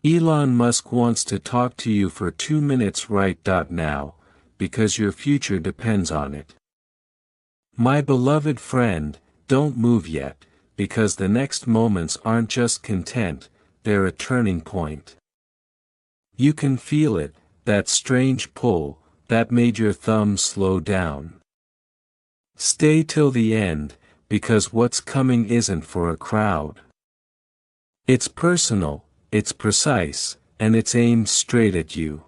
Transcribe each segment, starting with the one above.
Elon Musk wants to talk to you for 2 minutes right now, because your future depends on it. My beloved friend, don't move yet, because the next moments aren't just content, they're a turning point. You can feel it, that strange pull, that made your thumb slow down. Stay till the end, because what's coming isn't for a crowd. It's personal, it's precise, and it's aimed straight at you.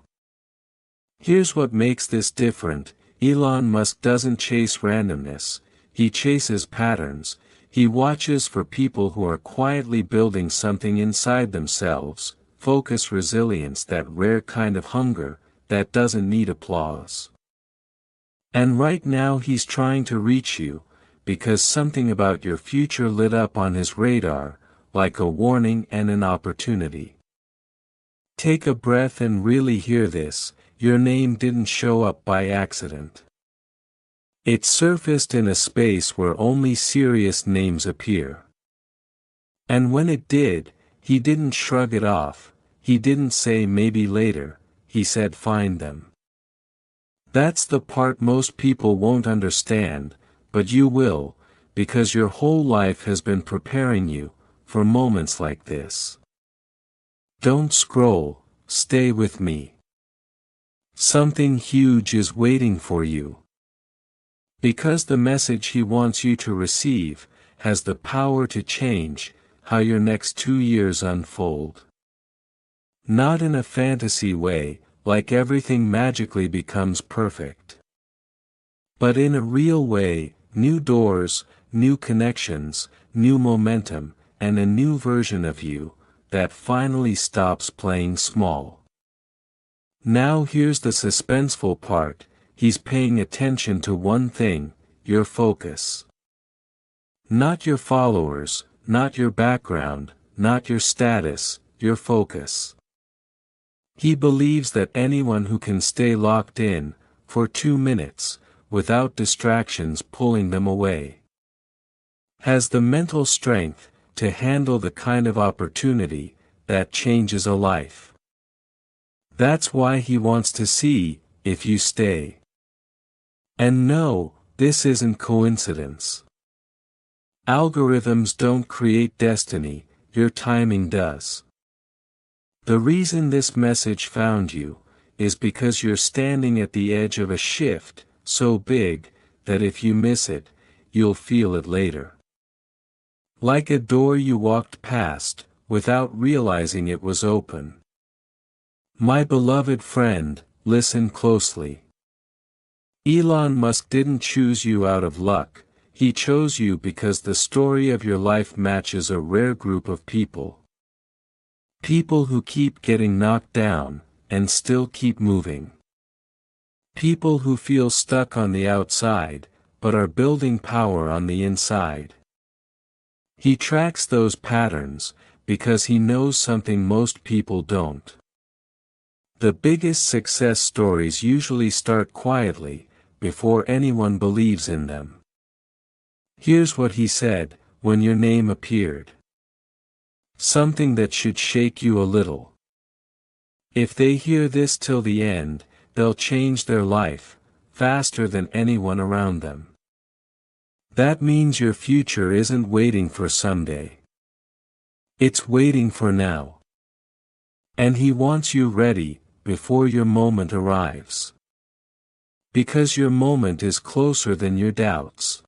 Here's what makes this different: Elon Musk doesn't chase randomness, he chases patterns. He watches for people who are quietly building something inside themselves, focus, resilience, that rare kind of hunger, that doesn't need applause. And right now he's trying to reach you, because something about your future lit up on his radar, like a warning and an opportunity. Take a breath and really hear this: your name didn't show up by accident. It surfaced in a space where only serious names appear. And when it did, he didn't shrug it off, he didn't say maybe later, he said find them. That's the part most people won't understand, but you will, because your whole life has been preparing you for moments like this. Don't scroll, stay with me. Something huge is waiting for you. Because the message he wants you to receive has the power to change how your next 2 years unfold. Not in a fantasy way, like everything magically becomes perfect. But in a real way: new doors, new connections, new momentum, and a new version of you that finally stops playing small. Now here's the suspenseful part: he's paying attention to one thing: your focus. Not your followers, not your background, not your status, your focus. He believes that anyone who can stay locked in, for 2 minutes, without distractions pulling them away, has the mental strength to handle the kind of opportunity that changes a life. That's why he wants to see if you stay. And no, this isn't coincidence. Algorithms don't create destiny, your timing does. The reason this message found you is because you're standing at the edge of a shift so big that if you miss it, you'll feel it later. Like a door you walked past without realizing it was open. My beloved friend, listen closely. Elon Musk didn't choose you out of luck, he chose you because the story of your life matches a rare group of people. People who keep getting knocked down, and still keep moving. People who feel stuck on the outside, but are building power on the inside. He tracks those patterns, because he knows something most people don't. The biggest success stories usually start quietly, before anyone believes in them. Here's what he said when your name appeared. Something that should shake you a little. If they hear this till the end, they'll change their life, faster than anyone around them. That means your future isn't waiting for someday. It's waiting for now. And he wants you ready, before your moment arrives. Because your moment is closer than your doubts.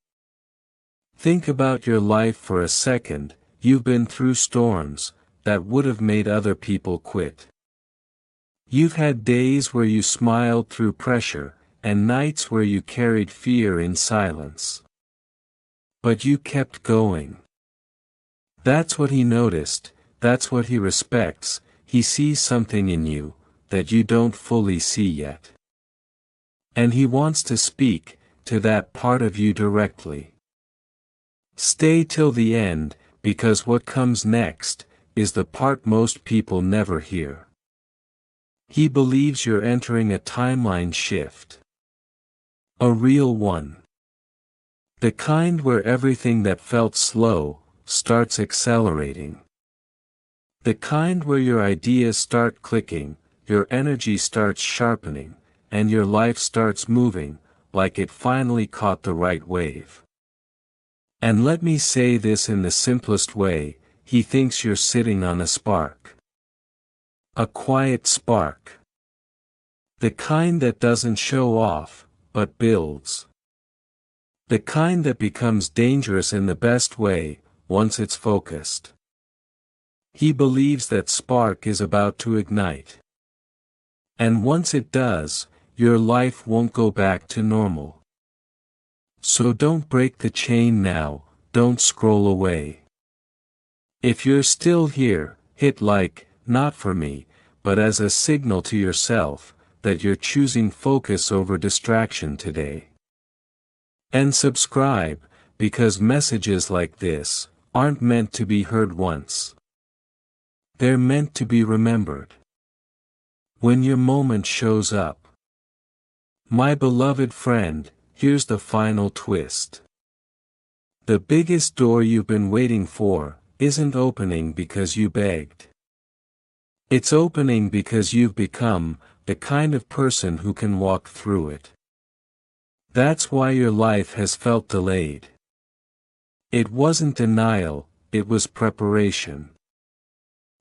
Think about your life for a second. You've been through storms that would have made other people quit. You've had days where you smiled through pressure, and nights where you carried fear in silence. But you kept going. That's what he noticed, that's what he respects. He sees something in you that you don't fully see yet. And he wants to speak to that part of you directly. Stay till the end, because what comes next is the part most people never hear. He believes you're entering a timeline shift. A real one. The kind where everything that felt slow starts accelerating. The kind where your ideas start clicking, your energy starts sharpening, and your life starts moving, like it finally caught the right wave. And let me say this in the simplest way, he thinks you're sitting on a spark. A quiet spark. The kind that doesn't show off, but builds. The kind that becomes dangerous in the best way, once it's focused. He believes that spark is about to ignite. And once it does, your life won't go back to normal. So don't break the chain now, don't scroll away. If you're still here, hit like, not for me, but as a signal to yourself, that you're choosing focus over distraction today. And subscribe, because messages like this aren't meant to be heard once. They're meant to be remembered. When your moment shows up. My beloved friend, here's the final twist. The biggest door you've been waiting for isn't opening because you begged. It's opening because you've become the kind of person who can walk through it. That's why your life has felt delayed. It wasn't denial, it was preparation.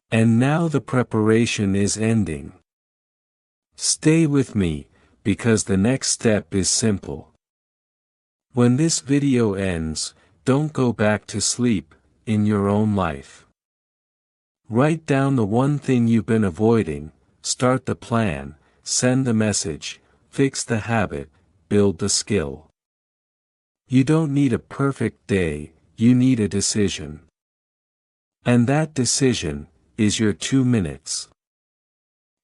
And now the preparation is ending. Stay with me, because the next step is simple. When this video ends, don't go back to sleep, in your own life. Write down the one thing you've been avoiding, start the plan, send the message, fix the habit, build the skill. You don't need a perfect day, you need a decision. And that decision is your 2 minutes.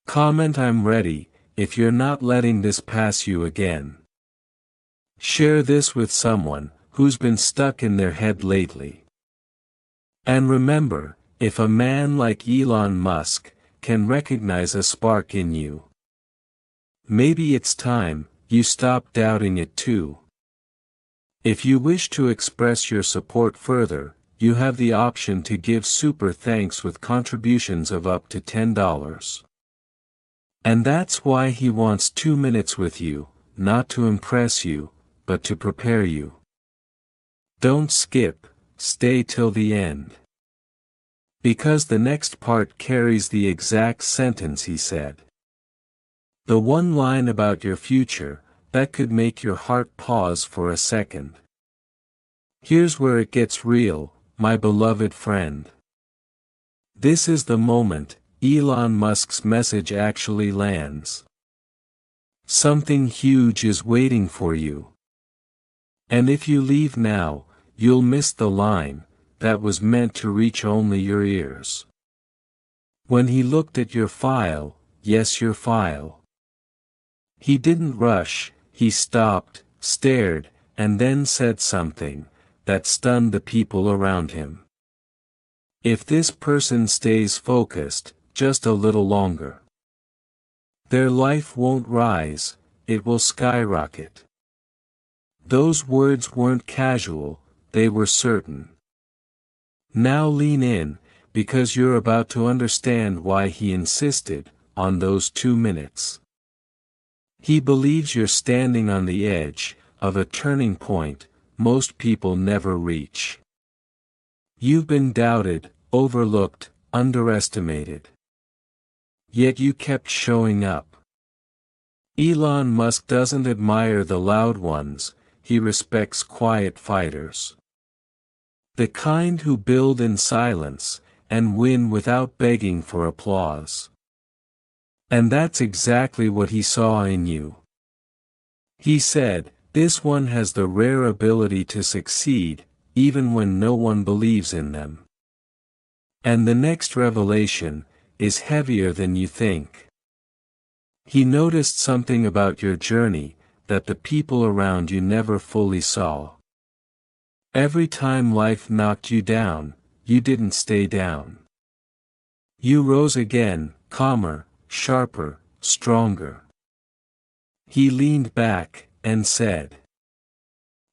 Comment "I'm ready" if you're not letting this pass you again. Share this with someone who's been stuck in their head lately. And remember, if a man like Elon Musk can recognize a spark in you, maybe it's time you stop doubting it too. If you wish to express your support further, you have the option to give super thanks with contributions of up to $10. And that's why he wants 2 minutes with you, not to impress you, but to prepare you. Don't skip, stay till the end. Because the next part carries the exact sentence he said. The one line about your future, that could make your heart pause for a second. Here's where it gets real, my beloved friend. This is the moment Elon Musk's message actually lands. Something huge is waiting for you. And if you leave now, you'll miss the line that was meant to reach only your ears. When he looked at your file, yes, your file. He didn't rush, he stopped, stared, and then said something that stunned the people around him. If this person stays focused just a little longer, their life won't rise, it will skyrocket. Those words weren't casual, they were certain. Now lean in, because you're about to understand why he insisted on those 2 minutes. He believes you're standing on the edge of a turning point most people never reach. You've been doubted, overlooked, underestimated. Yet you kept showing up. Elon Musk doesn't admire the loud ones, he respects quiet fighters. The kind who build in silence, and win without begging for applause. And that's exactly what he saw in you. He said, "This one has the rare ability to succeed, even when no one believes in them." And the next revelation is heavier than you think. He noticed something about your journey that the people around you never fully saw. Every time life knocked you down, you didn't stay down. You rose again, calmer, sharper, stronger. He leaned back and said,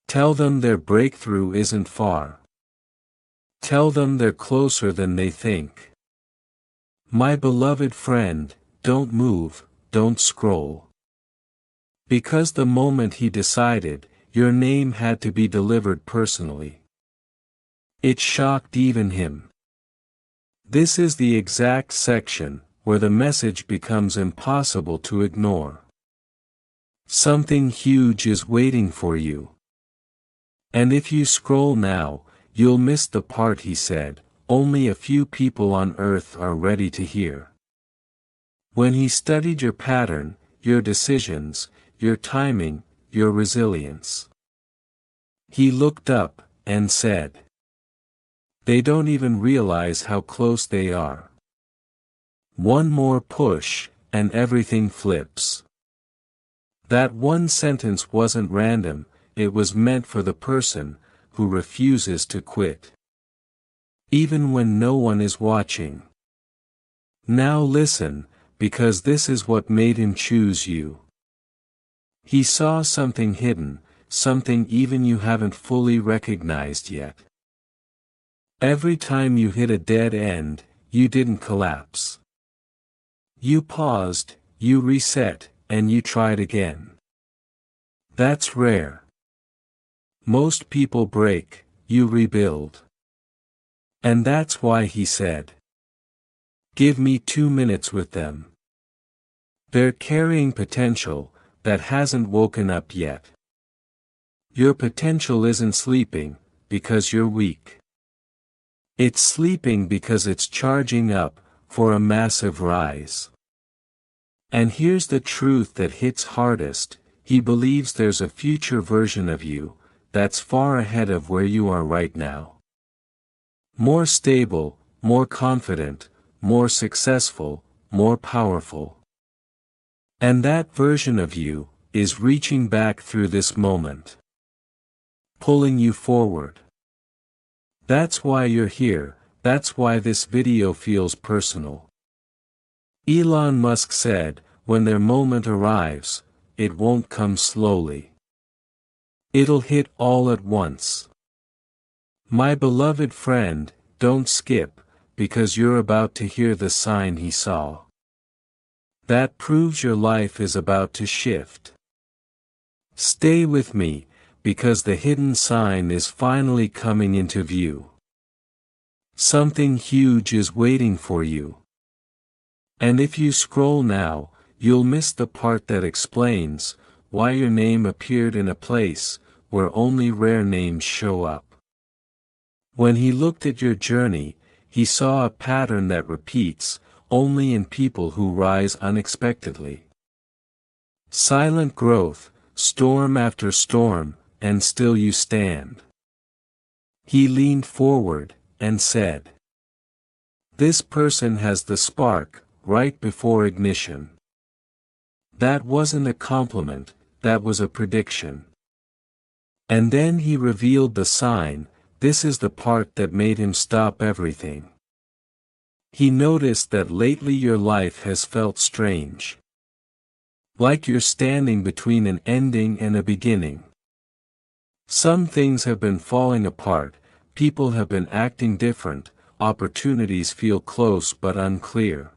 "Tell them their breakthrough isn't far. Tell them they're closer than they think." My beloved friend, don't move, don't scroll. Because the moment he decided, your name had to be delivered personally. It shocked even him. This is the exact section where the message becomes impossible to ignore. Something huge is waiting for you. And if you scroll now, you'll miss the part he said, only a few people on earth are ready to hear. When he studied your pattern, your decisions, your timing, your resilience. He looked up, and said, "They don't even realize how close they are. One more push, and everything flips." That one sentence wasn't random, it was meant for the person who refuses to quit. Even when no one is watching. Now listen, because this is what made him choose you. He saw something hidden, something even you haven't fully recognized yet. Every time you hit a dead end, you didn't collapse. You paused, you reset, and you tried again. That's rare. Most people break, you rebuild. And that's why he said, "Give me 2 minutes with them." They're carrying potential that hasn't woken up yet. Your potential isn't sleeping because you're weak. It's sleeping because it's charging up for a massive rise. And here's the truth that hits hardest: he believes there's a future version of you that's far ahead of where you are right now. More stable, more confident, more successful, more powerful. And that version of you is reaching back through this moment, pulling you forward. That's why you're here, that's why this video feels personal. Elon Musk said, when their moment arrives, it won't come slowly. It'll hit all at once. My beloved friend, don't skip, because you're about to hear the sign he saw. That proves your life is about to shift. Stay with me, because the hidden sign is finally coming into view. Something huge is waiting for you. And if you scroll now, you'll miss the part that explains why your name appeared in a place where only rare names show up. When he looked at your journey, he saw a pattern that repeats only in people who rise unexpectedly. Silent growth, storm after storm, and still you stand. He leaned forward, and said, "This person has the spark, right before ignition." That wasn't a compliment, that was a prediction. And then he revealed the sign. This is the part that made him stop everything. He noticed that lately your life has felt strange. Like you're standing between an ending and a beginning. Some things have been falling apart, people have been acting different, opportunities feel close but unclear.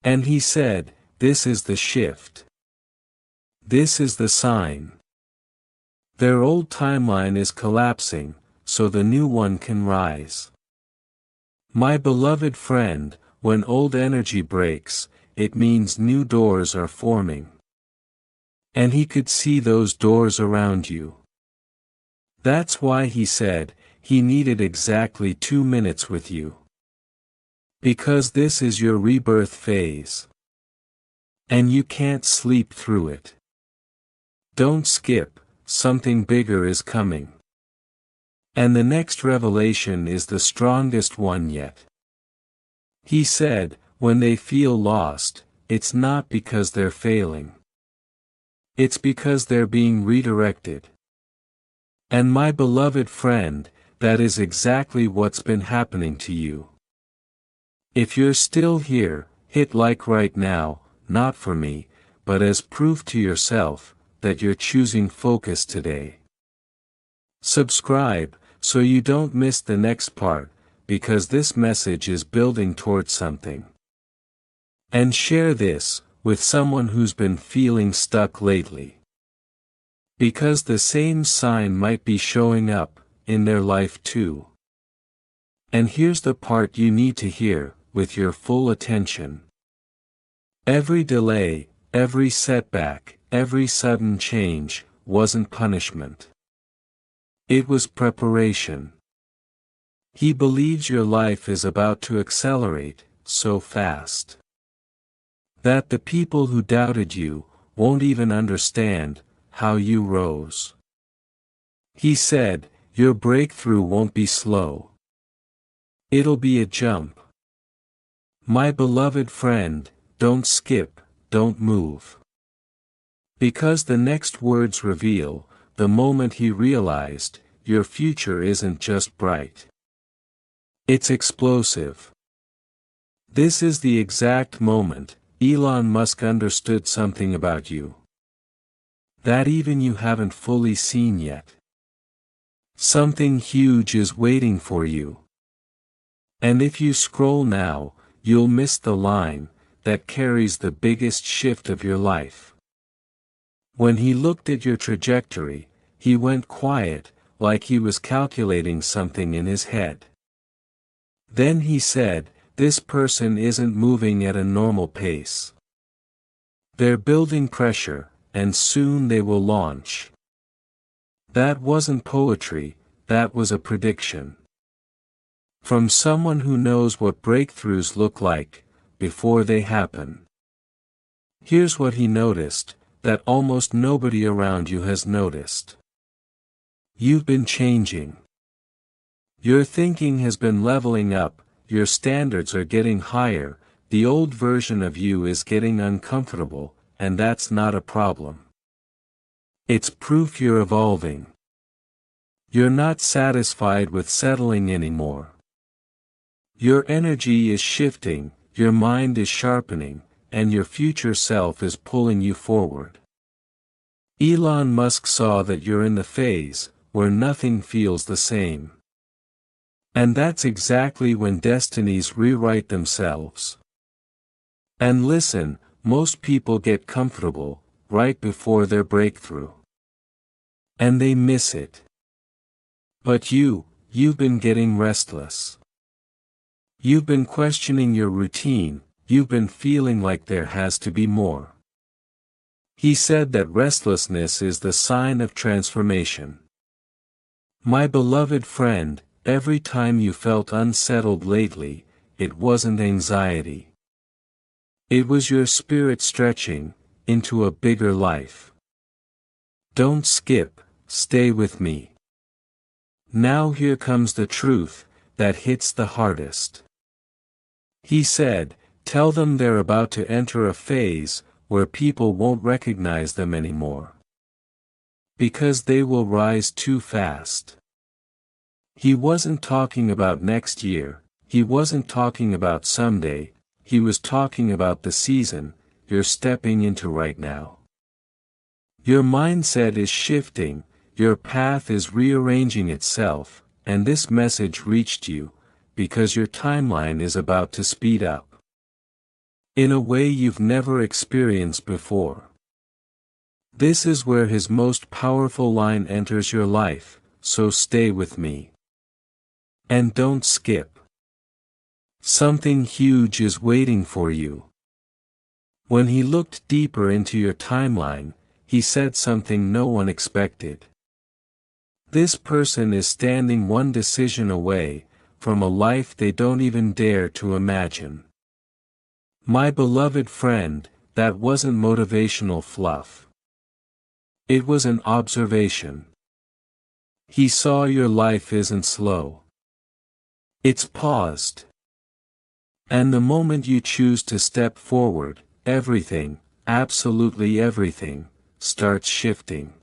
And he said, this is the shift. This is the sign. Their old timeline is collapsing, so the new one can rise. My beloved friend, when old energy breaks, it means new doors are forming. And he could see those doors around you. That's why he said, he needed exactly 2 minutes with you. Because this is your rebirth phase. And you can't sleep through it. Don't skip, something bigger is coming. And the next revelation is the strongest one yet. He said, when they feel lost, it's not because they're failing. It's because they're being redirected. And my beloved friend, that is exactly what's been happening to you. If you're still here, hit like right now, not for me, but as proof to yourself, that you're choosing focus today. Subscribe, so you don't miss the next part, because this message is building towards something. And share this with someone who's been feeling stuck lately. Because the same sign might be showing up in their life too. And here's the part you need to hear with your full attention. Every delay, every setback, every sudden change wasn't punishment. It was preparation. He believes your life is about to accelerate so fast that the people who doubted you won't even understand how you rose. He said, your breakthrough won't be slow. It'll be a jump. My beloved friend, don't skip, don't move. Because the next words reveal, the moment he realized, your future isn't just bright. It's explosive. This is the exact moment Elon Musk understood something about you that even you haven't fully seen yet. Something huge is waiting for you. And if you scroll now, you'll miss the line that carries the biggest shift of your life. When he looked at your trajectory, he went quiet, like he was calculating something in his head. Then he said, this person isn't moving at a normal pace. They're building pressure, and soon they will launch. That wasn't poetry, that was a prediction. From someone who knows what breakthroughs look like before they happen. Here's what he noticed, that almost nobody around you has noticed. You've been changing. Your thinking has been leveling up, your standards are getting higher, the old version of you is getting uncomfortable, and that's not a problem. It's proof you're evolving. You're not satisfied with settling anymore. Your energy is shifting, your mind is sharpening, and your future self is pulling you forward. Elon Musk saw that you're in the phase where nothing feels the same. And that's exactly when destinies rewrite themselves. And listen, most people get comfortable right before their breakthrough. And they miss it. But you've been getting restless. You've been questioning your routine, you've been feeling like there has to be more. He said that restlessness is the sign of transformation. My beloved friend, every time you felt unsettled lately, it wasn't anxiety. It was your spirit stretching into a bigger life. Don't skip, stay with me. Now here comes the truth that hits the hardest. He said, tell them they're about to enter a phase where people won't recognize them anymore. Because they will rise too fast. He wasn't talking about next year, he wasn't talking about someday, he was talking about the season you're stepping into right now. Your mindset is shifting, your path is rearranging itself, and this message reached you, because your timeline is about to speed up. In a way you've never experienced before. This is where his most powerful line enters your life, so stay with me. And don't skip. Something huge is waiting for you. When he looked deeper into your timeline, he said something no one expected. This person is standing one decision away from a life they don't even dare to imagine. My beloved friend, that wasn't motivational fluff. It was an observation. He saw your life isn't slow. It's paused. And the moment you choose to step forward, everything, absolutely everything, starts shifting.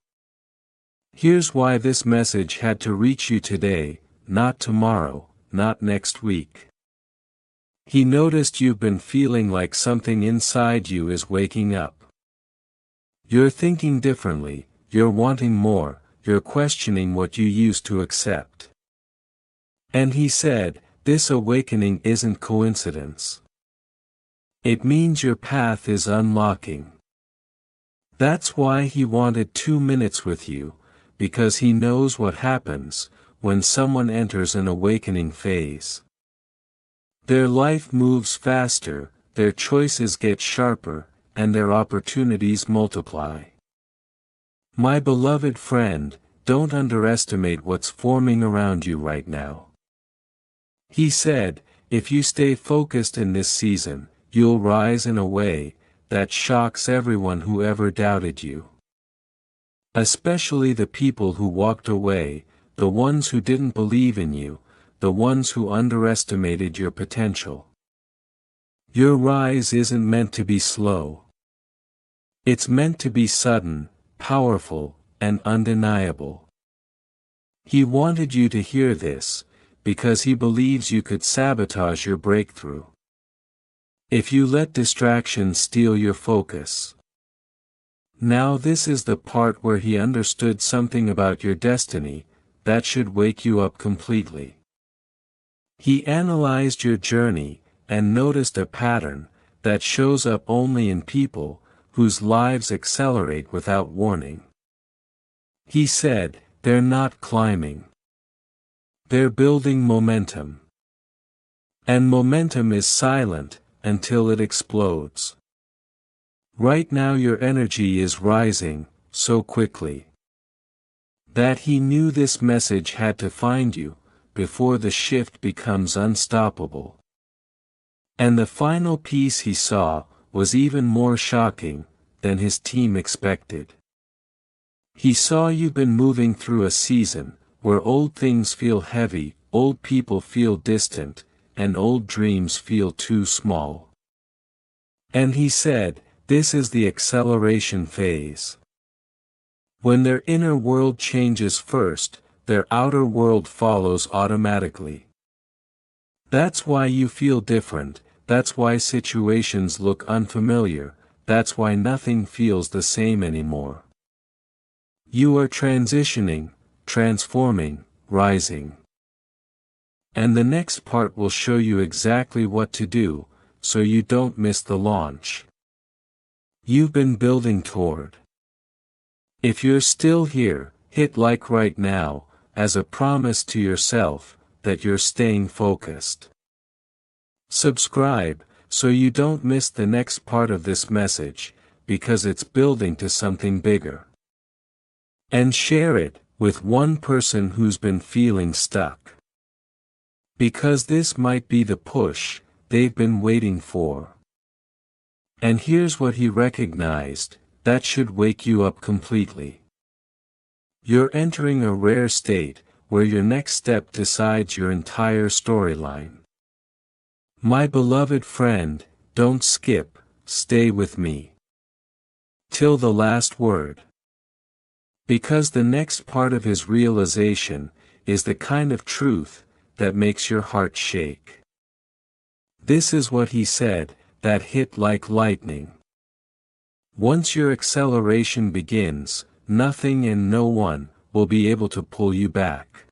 Here's why this message had to reach you today, not tomorrow, not next week. He noticed you've been feeling like something inside you is waking up. You're thinking differently, you're wanting more, you're questioning what you used to accept. And he said, this awakening isn't coincidence. It means your path is unlocking. That's why he wanted 2 minutes with you, because he knows what happens when someone enters an awakening phase. Their life moves faster, their choices get sharper, and their opportunities multiply. My beloved friend, don't underestimate what's forming around you right now. He said, if you stay focused in this season, you'll rise in a way that shocks everyone who ever doubted you. Especially the people who walked away, the ones who didn't believe in you, the ones who underestimated your potential. Your rise isn't meant to be slow. It's meant to be sudden, powerful, and undeniable. He wanted you to hear this, because he believes you could sabotage your breakthrough. If you let distractions steal your focus. Now this is the part where he understood something about your destiny, that should wake you up completely. He analyzed your journey, and noticed a pattern, that shows up only in people, whose lives accelerate without warning. He said, they're not climbing. They're building momentum. And momentum is silent, until it explodes. Right now your energy is rising, so quickly. That he knew this message had to find you, before the shift becomes unstoppable. And the final piece he saw, was even more shocking, than his team expected. He saw you've been moving through a season, where old things feel heavy, old people feel distant, and old dreams feel too small. And he said, this is the acceleration phase. When their inner world changes first, their outer world follows automatically. That's why you feel different, that's why situations look unfamiliar, that's why nothing feels the same anymore. You are transitioning, transforming, rising. And the next part will show you exactly what to do, so you don't miss the launch you've been building toward. If you're still here, hit like right now, as a promise to yourself, that you're staying focused. Subscribe, so you don't miss the next part of this message, because it's building to something bigger. And share it, with one person who's been feeling stuck. Because this might be the push they've been waiting for. And here's what he recognized, that should wake you up completely. You're entering a rare state, where your next step decides your entire storyline. My beloved friend, don't skip, stay with me. Till the last word. Because the next part of his realization, is the kind of truth, that makes your heart shake. This is what he said, that hit like lightning. Once your acceleration begins, nothing and no one, will be able to pull you back.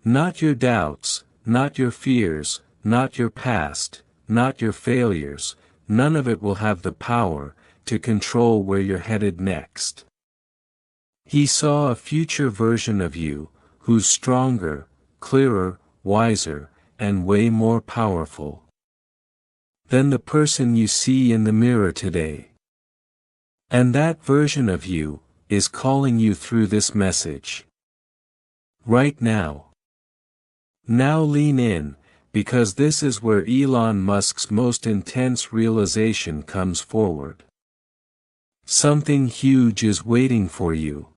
Not your doubts, not your fears, not your past, not your failures, none of it will have the power, to control where you're headed next. He saw a future version of you, who's stronger, clearer, wiser, and way more powerful than the person you see in the mirror today. And that version of you, is calling you through this message. Right now. Now lean in, because this is where Elon Musk's most intense realization comes forward. Something huge is waiting for you.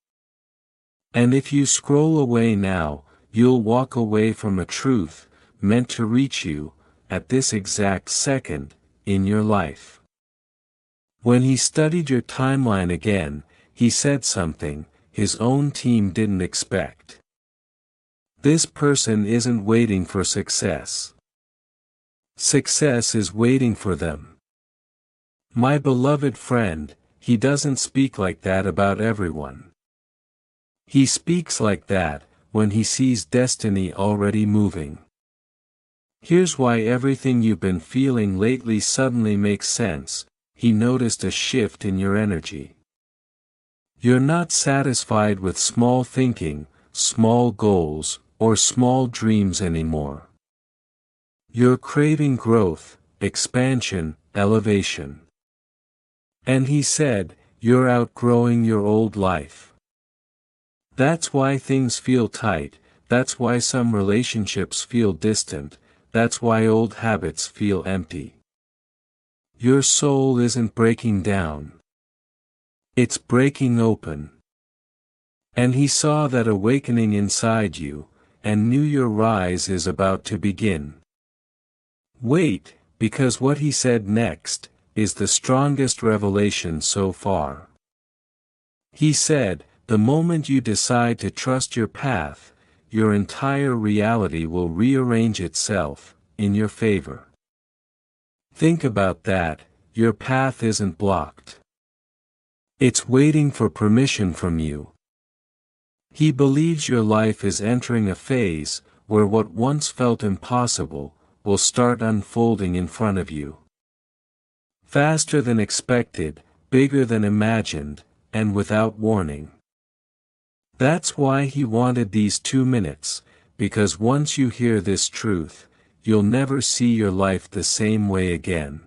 And if you scroll away now, you'll walk away from a truth, meant to reach you, at this exact second, in your life. When he studied your timeline again, he said something, his own team didn't expect. This person isn't waiting for success. Success is waiting for them. My beloved friend, he doesn't speak like that about everyone. He speaks like that, when he sees destiny already moving. Here's why everything you've been feeling lately suddenly makes sense. He noticed a shift in your energy. You're not satisfied with small thinking, small goals, or small dreams anymore. You're craving growth, expansion, elevation. And he said, you're outgrowing your old life. That's why things feel tight, that's why some relationships feel distant, that's why old habits feel empty. Your soul isn't breaking down. It's breaking open. And he saw that awakening inside you, and knew your rise is about to begin. Wait, because what he said next is the strongest revelation so far. He said, the moment you decide to trust your path, your entire reality will rearrange itself in your favor. Think about that. Your path isn't blocked. It's waiting for permission from you. He believes your life is entering a phase where what once felt impossible will start unfolding in front of you. Faster than expected, bigger than imagined, and without warning. That's why he wanted these 2 minutes, because once you hear this truth, you'll never see your life the same way again.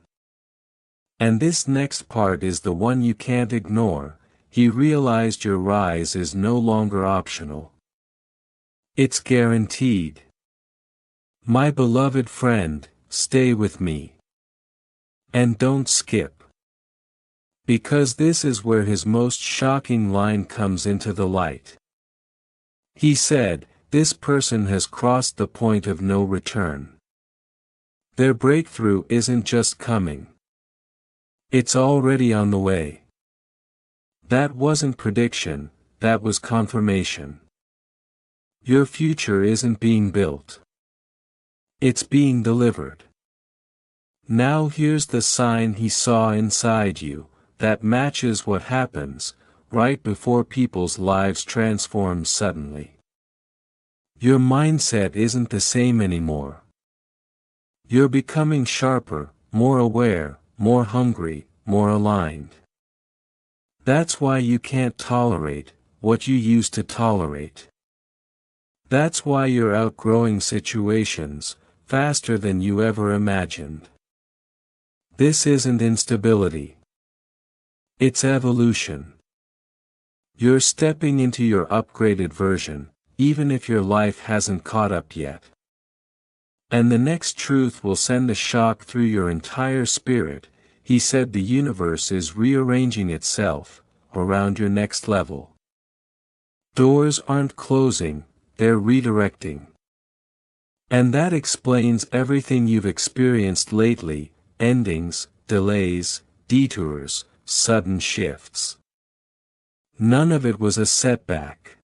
And this next part is the one you can't ignore. He realized your rise is no longer optional. It's guaranteed. My beloved friend, stay with me. And don't skip. Because this is where his most shocking line comes into the light. He said, this person has crossed the point of no return. Their breakthrough isn't just coming. It's already on the way. That wasn't prediction, that was confirmation. Your future isn't being built. It's being delivered. Now here's the sign he saw inside you, that matches what happens, right before people's lives transform suddenly. Your mindset isn't the same anymore. You're becoming sharper, more aware, more hungry, more aligned. That's why you can't tolerate what you used to tolerate. That's why you're outgrowing situations faster than you ever imagined. This isn't instability. It's evolution. You're stepping into your upgraded version, even if your life hasn't caught up yet. And the next truth will send a shock through your entire spirit. He said the universe is rearranging itself around your next level. Doors aren't closing, they're redirecting. And that explains everything you've experienced lately: endings, delays, detours, sudden shifts. None of it was a setback.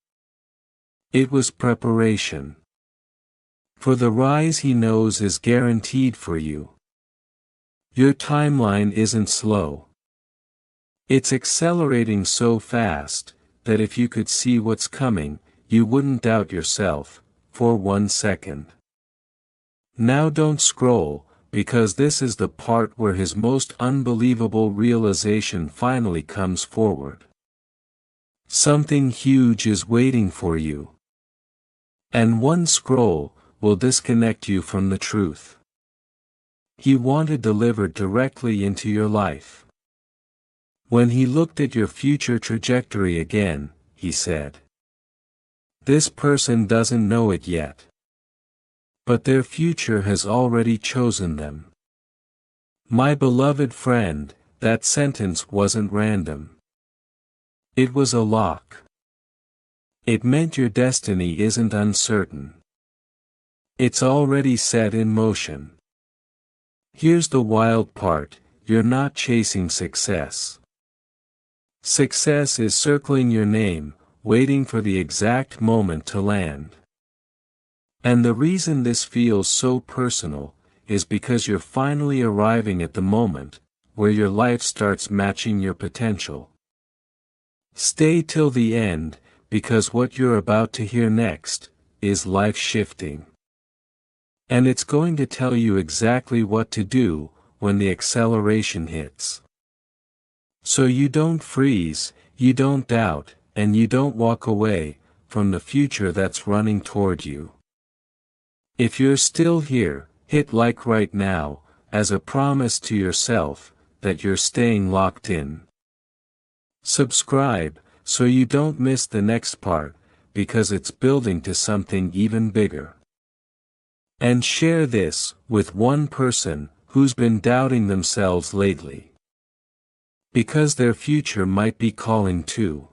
It was preparation. For the rise he knows is guaranteed for you. Your timeline isn't slow. It's accelerating so fast that if you could see what's coming, you wouldn't doubt yourself for 1 second. Now don't scroll, because this is the part where his most unbelievable realization finally comes forward. Something huge is waiting for you. And one scroll will disconnect you from the truth he wanted delivered directly into your life. When he looked at your future trajectory again, he said, this person doesn't know it yet. But their future has already chosen them. My beloved friend, that sentence wasn't random. It was a lock. It meant your destiny isn't uncertain. It's already set in motion. Here's the wild part: you're not chasing success. Success is circling your name, waiting for the exact moment to land. And the reason this feels so personal is because you're finally arriving at the moment where your life starts matching your potential. Stay till the end, because what you're about to hear next is life-shifting. And it's going to tell you exactly what to do when the acceleration hits. So you don't freeze, you don't doubt, and you don't walk away from the future that's running toward you. If you're still here, hit like right now, as a promise to yourself that you're staying locked in. Subscribe, so you don't miss the next part, because it's building to something even bigger. And share this with one person who's been doubting themselves lately. Because their future might be calling too.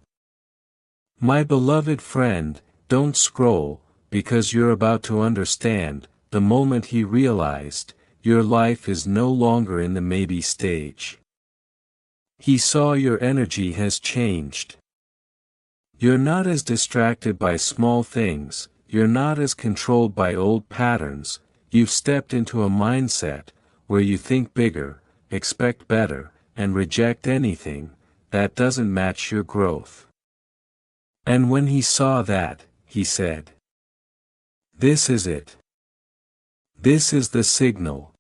My beloved friend, don't scroll, because you're about to understand, the moment he realized, your life is no longer in the maybe stage. He saw your energy has changed. You're not as distracted by small things, you're not as controlled by old patterns, you've stepped into a mindset where you think bigger, expect better, and reject anything that doesn't match your growth. And when he saw that, he said, "This is it. This is the signal."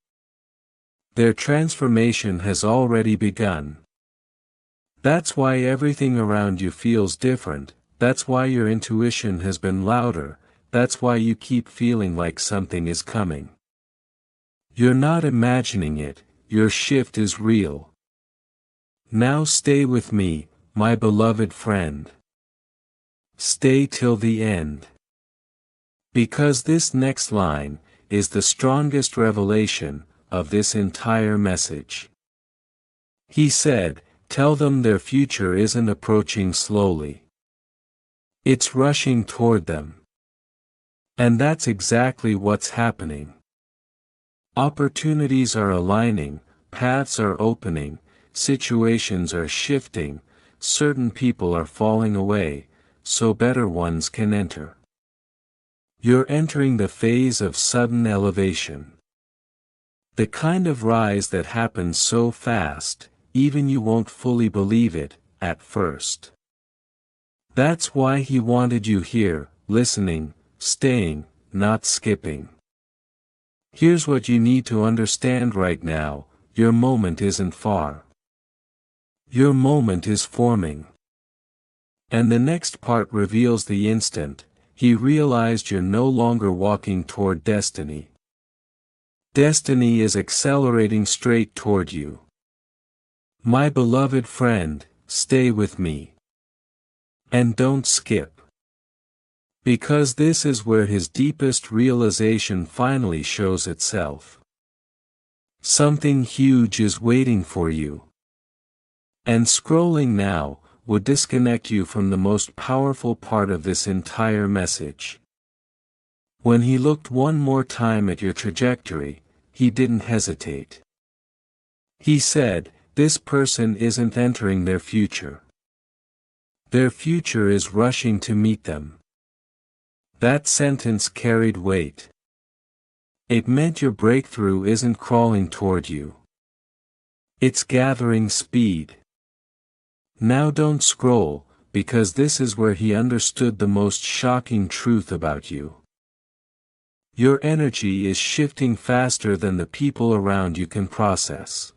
Their transformation has already begun. That's why everything around you feels different, that's why your intuition has been louder, that's why you keep feeling like something is coming. You're not imagining it, your shift is real. Now stay with me, my beloved friend. Stay till the end. Because this next line is the strongest revelation of this entire message. He said, "Tell them their future isn't approaching slowly. It's rushing toward them." And that's exactly what's happening. Opportunities are aligning, paths are opening, situations are shifting, certain people are falling away, so better ones can enter. You're entering the phase of sudden elevation. The kind of rise that happens so fast, even you won't fully believe it, at first. That's why he wanted you here, listening, staying, not skipping. Here's what you need to understand right now, your moment isn't far. Your moment is forming. And the next part reveals the instant he realized you're no longer walking toward destiny. Destiny is accelerating straight toward you. My beloved friend, stay with me. And don't skip. Because this is where his deepest realization finally shows itself. Something huge is waiting for you. And scrolling now would disconnect you from the most powerful part of this entire message. When he looked one more time at your trajectory, he didn't hesitate. He said, "This person isn't entering their future. Their future is rushing to meet them." That sentence carried weight. It meant your breakthrough isn't crawling toward you. It's gathering speed. Now don't scroll, because this is where he understood the most shocking truth about you. Your energy is shifting faster than the people around you can process.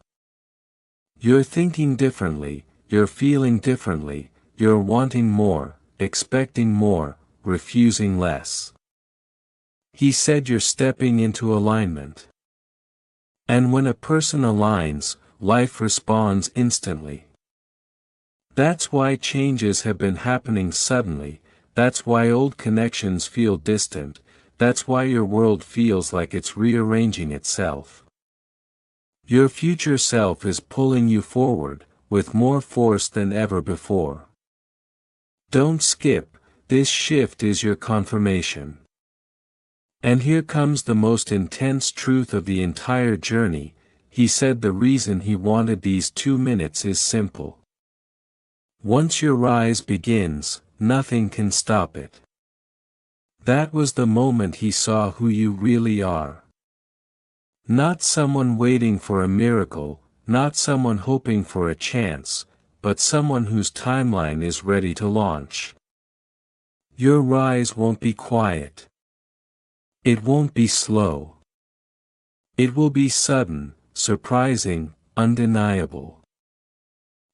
You're thinking differently, you're feeling differently, you're wanting more, expecting more, refusing less. He said you're stepping into alignment. And when a person aligns, life responds instantly. That's why changes have been happening suddenly, that's why old connections feel distant, that's why your world feels like it's rearranging itself. Your future self is pulling you forward, with more force than ever before. Don't skip, this shift is your confirmation. And here comes the most intense truth of the entire journey. He said the reason he wanted these 2 minutes is simple. Once your rise begins, nothing can stop it. That was the moment he saw who you really are. Not someone waiting for a miracle, not someone hoping for a chance, but someone whose timeline is ready to launch. Your rise won't be quiet. It won't be slow. It will be sudden, surprising, undeniable.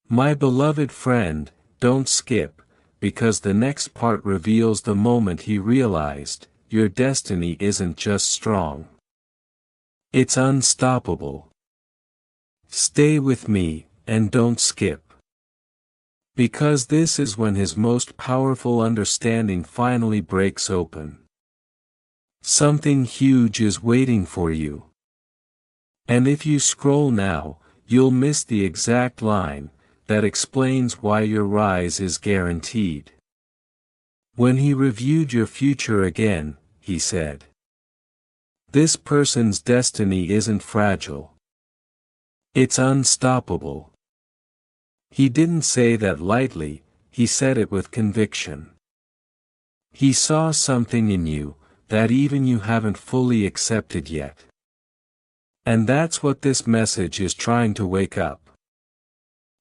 My beloved friend, don't skip, because the next part reveals the moment he realized, your destiny isn't just strong. It's unstoppable. Stay with me, and don't skip. Because this is when his most powerful understanding finally breaks open. Something huge is waiting for you. And if you scroll now, you'll miss the exact line that explains why your rise is guaranteed. When he reviewed your future again, he said, "This person's destiny isn't fragile. It's unstoppable." He didn't say that lightly, he said it with conviction. He saw something in you that even you haven't fully accepted yet. And that's what this message is trying to wake up.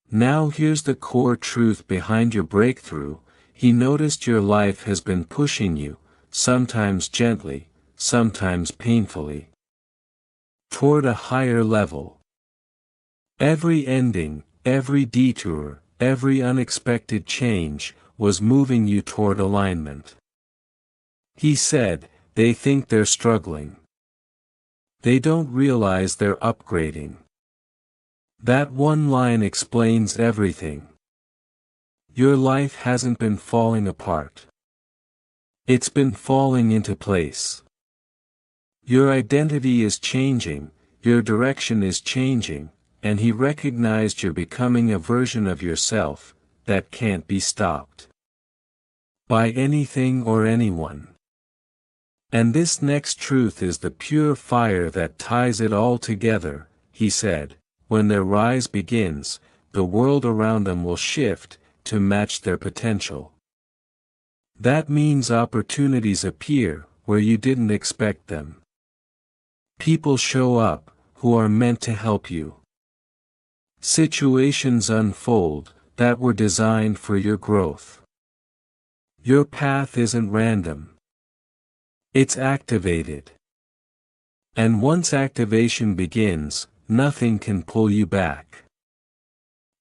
Now here's the core truth behind your breakthrough. He noticed your life has been pushing you, sometimes gently, sometimes painfully, toward a higher level. Every ending, every detour, every unexpected change, was moving you toward alignment. He said, they think they're struggling. They don't realize they're upgrading. That one line explains everything. Your life hasn't been falling apart. It's been falling into place. Your identity is changing, your direction is changing, and he recognized you're becoming a version of yourself that can't be stopped by anything or anyone. And this next truth is the pure fire that ties it all together, he said. When their rise begins, the world around them will shift to match their potential. That means opportunities appear where you didn't expect them. People show up who are meant to help you. Situations unfold that were designed for your growth. Your path isn't random. It's activated. And once activation begins, nothing can pull you back.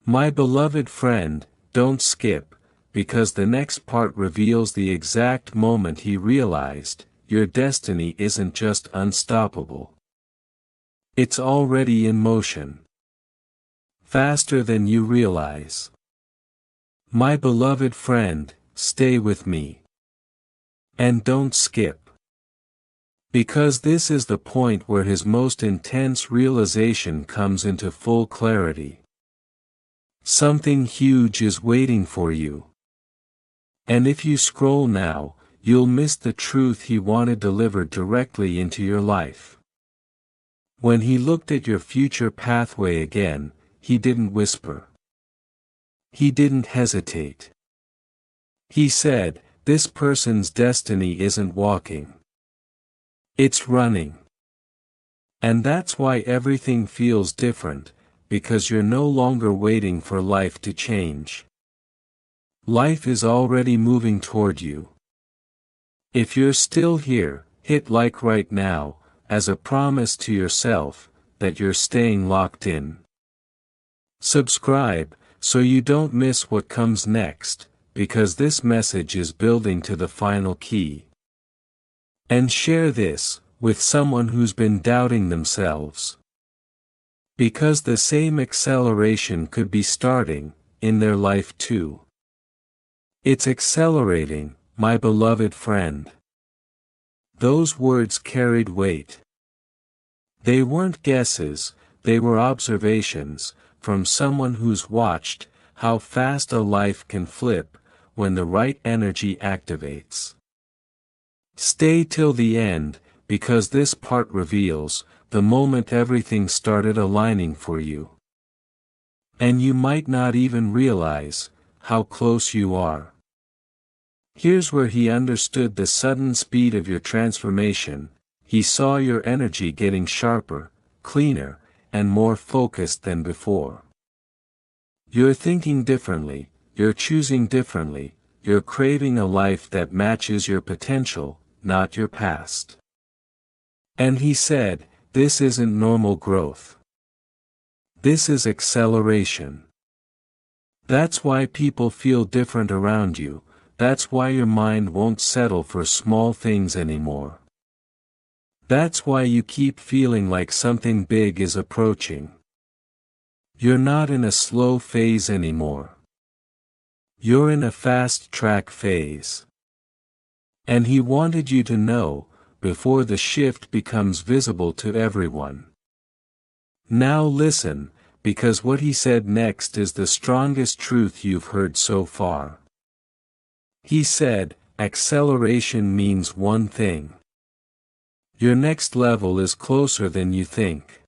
My beloved friend, don't skip, because the next part reveals the exact moment he realized, your destiny isn't just unstoppable. It's already in motion. Faster than you realize. My beloved friend, stay with me. And don't skip. Because this is the point where his most intense realization comes into full clarity. Something huge is waiting for you. And if you scroll now, you'll miss the truth he wanted delivered directly into your life. When he looked at your future pathway again, he didn't whisper. He didn't hesitate. He said, "This person's destiny isn't walking. It's running." And that's why everything feels different, because you're no longer waiting for life to change. Life is already moving toward you. If you're still here, hit like right now, as a promise to yourself that you're staying locked in. Subscribe, so you don't miss what comes next, because this message is building to the final key. And share this with someone who's been doubting themselves. Because the same acceleration could be starting in their life too. It's accelerating, my beloved friend. Those words carried weight. They weren't guesses, they were observations from someone who's watched how fast a life can flip when the right energy activates. Stay till the end, because this part reveals the moment everything started aligning for you. And you might not even realize how close you are. Here's where he understood the sudden speed of your transformation. He saw your energy getting sharper, cleaner, and more focused than before. You're thinking differently, you're choosing differently, you're craving a life that matches your potential, not your past. And he said, this isn't normal growth. This is acceleration. That's why people feel different around you, that's why your mind won't settle for small things anymore. That's why you keep feeling like something big is approaching. You're not in a slow phase anymore. You're in a fast-track phase. And he wanted you to know, before the shift becomes visible to everyone. Now listen, because what he said next is the strongest truth you've heard so far. He said, acceleration means one thing. Your next level is closer than you think.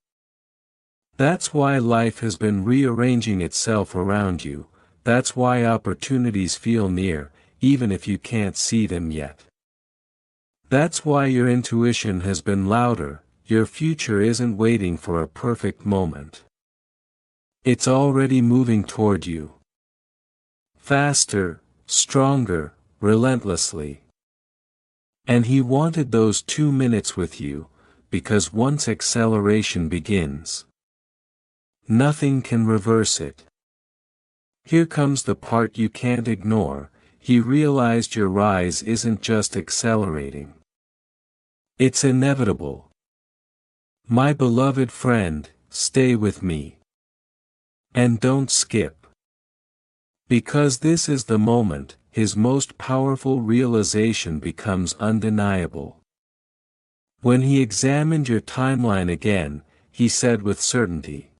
That's why life has been rearranging itself around you, that's why opportunities feel near, even if you can't see them yet. That's why your intuition has been louder, your future isn't waiting for a perfect moment. It's already moving toward you. Faster, stronger, relentlessly. And he wanted those 2 minutes with you, because once acceleration begins, nothing can reverse it. Here comes the part you can't ignore, he realized your rise isn't just accelerating. It's inevitable. My beloved friend, stay with me. And don't skip. Because this is the moment, his most powerful realization becomes undeniable. When he examined your timeline again, he said with certainty,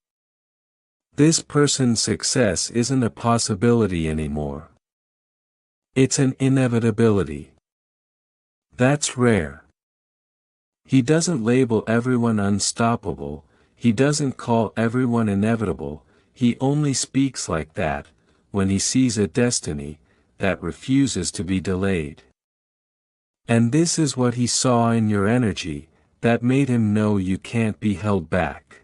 this person's success isn't a possibility anymore. It's an inevitability. That's rare. He doesn't label everyone unstoppable, he doesn't call everyone inevitable, he only speaks like that, when he sees a destiny that refuses to be delayed. And this is what he saw in your energy, that made him know you can't be held back.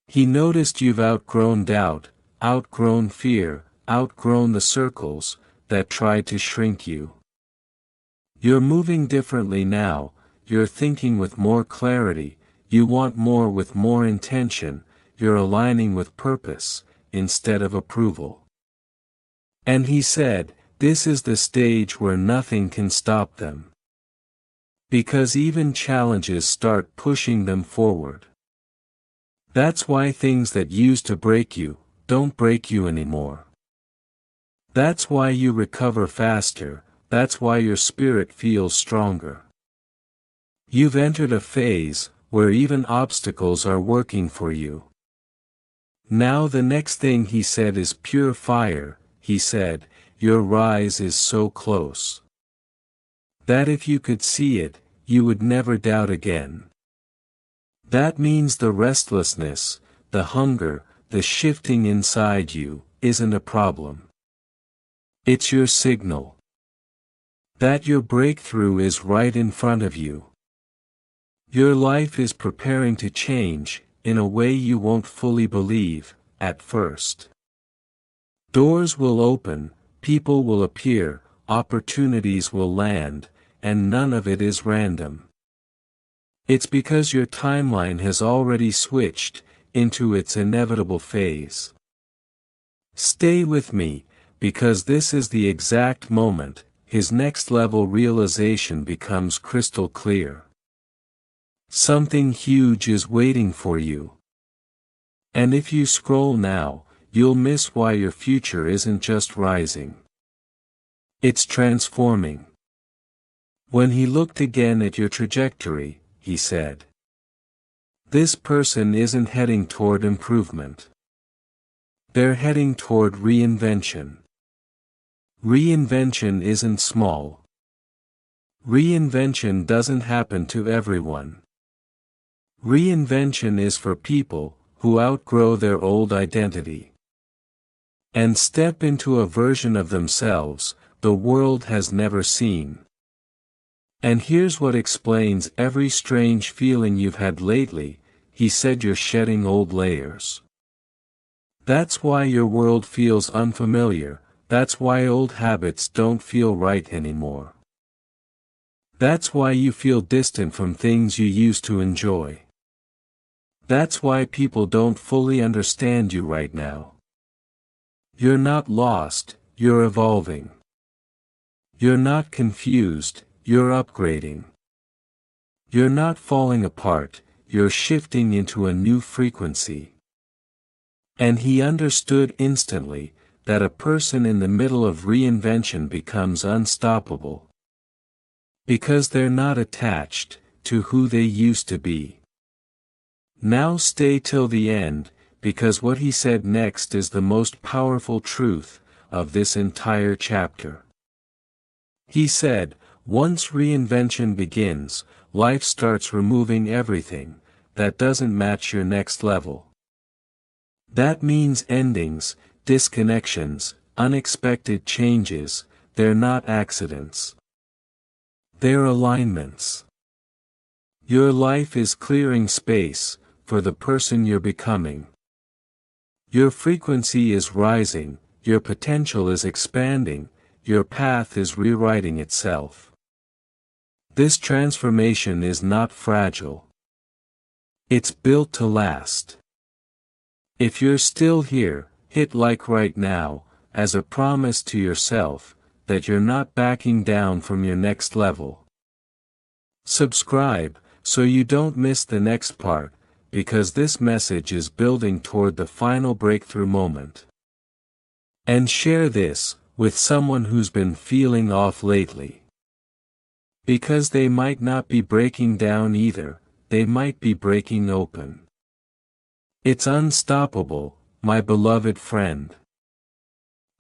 He noticed you've outgrown doubt, outgrown fear, outgrown the circles that tried to shrink you. You're moving differently now, you're thinking with more clarity, you want more with more intention, you're aligning with purpose, instead of approval. And he said, this is the stage where nothing can stop them. Because even challenges start pushing them forward. That's why things that used to break you, don't break you anymore. That's why you recover faster, that's why your spirit feels stronger. You've entered a phase, where even obstacles are working for you. Now the next thing he said is pure fire, he said, your rise is so close. That if you could see it, you would never doubt again. That means the restlessness, the hunger, the shifting inside you, isn't a problem. It's your signal. That your breakthrough is right in front of you. Your life is preparing to change, in a way you won't fully believe, at first. Doors will open, people will appear, opportunities will land, and none of it is random. It's because your timeline has already switched into its inevitable phase. Stay with me, because this is the exact moment, his next level realization becomes crystal clear. Something huge is waiting for you. And if you scroll now, you'll miss why your future isn't just rising. It's transforming. When he looked again at your trajectory, he said, this person isn't heading toward improvement. They're heading toward reinvention. Reinvention isn't small. Reinvention doesn't happen to everyone. Reinvention is for people who outgrow their old identity and step into a version of themselves the world has never seen. And here's what explains every strange feeling you've had lately, he said, you're shedding old layers. That's why your world feels unfamiliar, that's why old habits don't feel right anymore. That's why you feel distant from things you used to enjoy. That's why people don't fully understand you right now. You're not lost, you're evolving. You're not confused, you're upgrading. You're not falling apart, you're shifting into a new frequency. And he understood instantly that a person in the middle of reinvention becomes unstoppable. Because they're not attached to who they used to be. Now stay till the end, because what he said next is the most powerful truth of this entire chapter. He said, once reinvention begins, life starts removing everything that doesn't match your next level. That means endings, disconnections, unexpected changes. They're not accidents. They're alignments. Your life is clearing space for the person you're becoming. Your frequency is rising, your potential is expanding, your path is rewriting itself. This transformation is not fragile. It's built to last. If you're still here, hit like right now, as a promise to yourself that you're not backing down from your next level. Subscribe, so you don't miss the next part, because this message is building toward the final breakthrough moment. And share this with someone who's been feeling off lately. Because they might not be breaking down either, they might be breaking open. It's unstoppable, my beloved friend.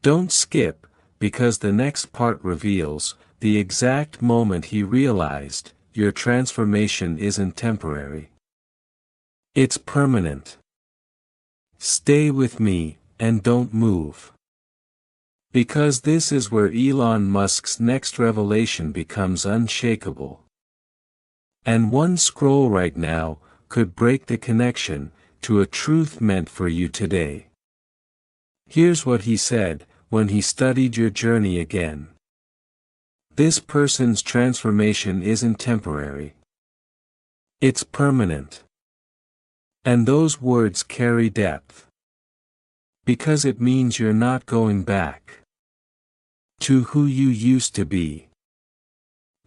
Don't skip, because the next part reveals the exact moment he realized your transformation isn't temporary. It's permanent. Stay with me, and don't move. Because this is where Elon Musk's next revelation becomes unshakable. And one scroll right now could break the connection to a truth meant for you today. Here's what he said when he studied your journey again. This person's transformation isn't temporary. It's permanent. And those words carry depth. Because it means you're not going back to who you used to be.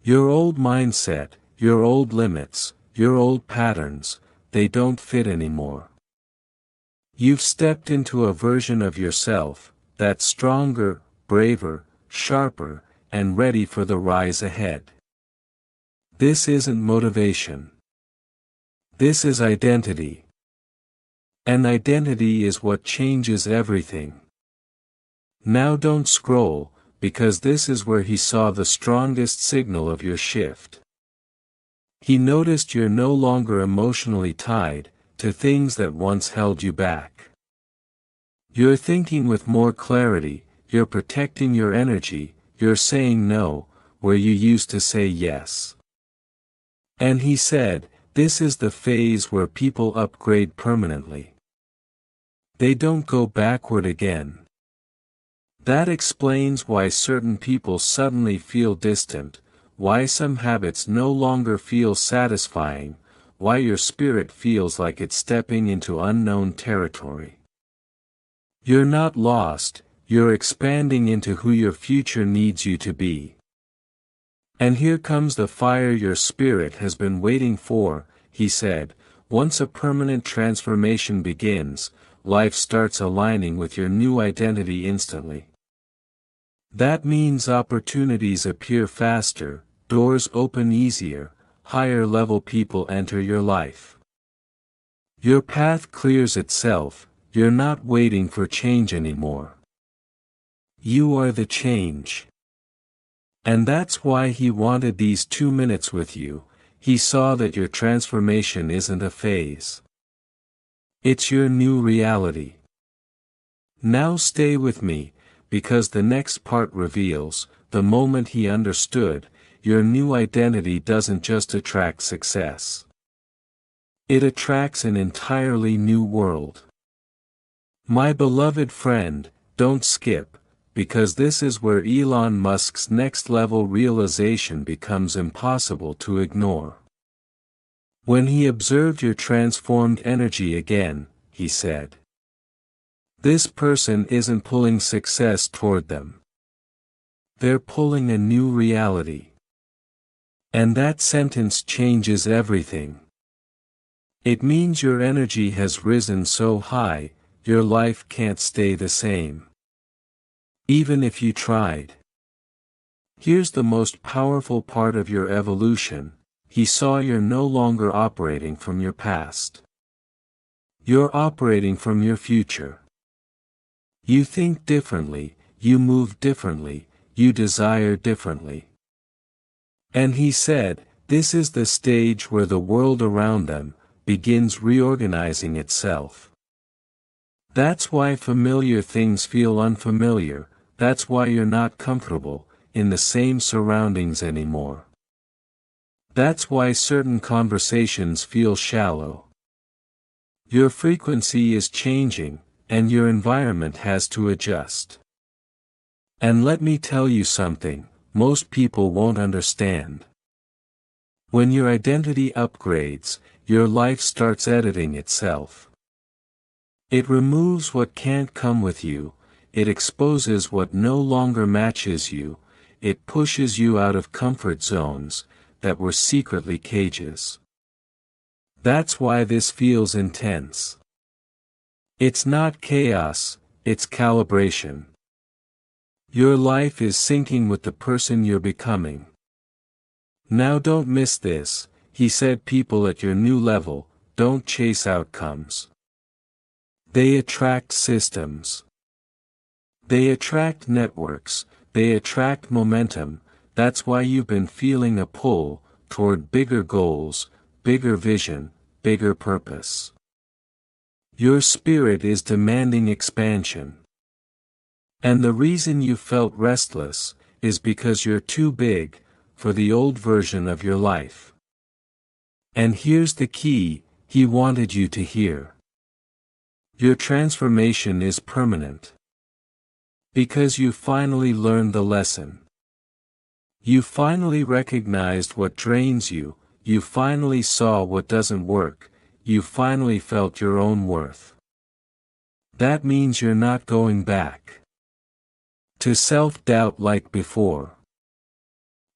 Your old mindset, your old limits, your old patterns, they don't fit anymore. You've stepped into a version of yourself that's stronger, braver, sharper, and ready for the rise ahead. This isn't motivation. This is identity. And identity is what changes everything. Now don't scroll, because this is where he saw the strongest signal of your shift. He noticed you're no longer emotionally tied to things that once held you back. You're thinking with more clarity, you're protecting your energy, you're saying no, where you used to say yes. And he said, this is the phase where people upgrade permanently. They don't go backward again. That explains why certain people suddenly feel distant, why some habits no longer feel satisfying, why your spirit feels like it's stepping into unknown territory. You're not lost, you're expanding into who your future needs you to be. And here comes the fire your spirit has been waiting for, he said. Once a permanent transformation begins, life starts aligning with your new identity instantly. That means opportunities appear faster, doors open easier, higher level people enter your life. Your path clears itself, you're not waiting for change anymore. You are the change. And that's why he wanted these 2 minutes with you. He saw that your transformation isn't a phase. It's your new reality. Now stay with me, because the next part reveals, the moment he understood, your new identity doesn't just attract success. It attracts an entirely new world. My beloved friend, don't skip, because this is where Elon Musk's next level realization becomes impossible to ignore. When he observed your transformed energy again, he said, "This person isn't pulling success toward them. They're pulling a new reality." And that sentence changes everything. It means your energy has risen so high, your life can't stay the same. Even if you tried. Here's the most powerful part of your evolution: he saw you're no longer operating from your past. You're operating from your future. You think differently, you move differently, you desire differently. And he said, this is the stage where the world around them begins reorganizing itself. That's why familiar things feel unfamiliar, that's why you're not comfortable in the same surroundings anymore. That's why certain conversations feel shallow. Your frequency is changing, and your environment has to adjust. And let me tell you something, most people won't understand. When your identity upgrades, your life starts editing itself. It removes what can't come with you, it exposes what no longer matches you, it pushes you out of comfort zones that were secretly cages. That's why this feels intense. It's not chaos, it's calibration. Your life is syncing with the person you're becoming. Now don't miss this, he said. People at your new level don't chase outcomes. They attract systems. They attract networks, they attract momentum. That's why you've been feeling a pull toward bigger goals, bigger vision, bigger purpose. Your spirit is demanding expansion. And the reason you felt restless is because you're too big for the old version of your life. And here's the key he wanted you to hear. Your transformation is permanent. Because you finally learned the lesson. You finally recognized what drains you, you finally saw what doesn't work, you finally felt your own worth. That means you're not going back to self-doubt like before.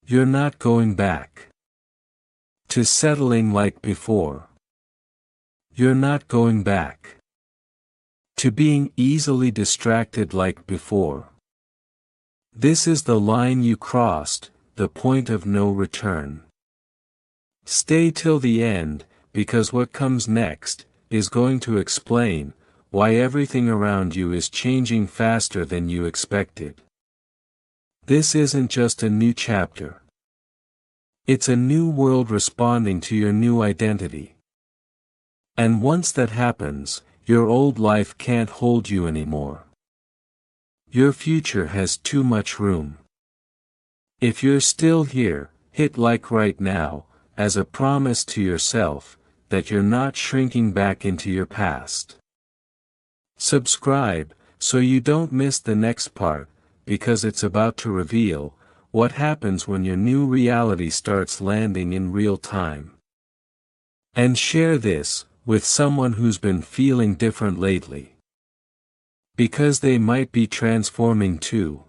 You're not going back to settling like before. You're not going back to being easily distracted like before. This is the line you crossed, the point of no return. Stay till the end, because what comes next is going to explain why everything around you is changing faster than you expected. This isn't just a new chapter. It's a new world responding to your new identity. And once that happens, your old life can't hold you anymore. Your future has too much room. If you're still here, hit like right now, as a promise to yourself that you're not shrinking back into your past. Subscribe, so you don't miss the next part, because it's about to reveal what happens when your new reality starts landing in real time. And share this with someone who's been feeling different lately. Because they might be transforming too.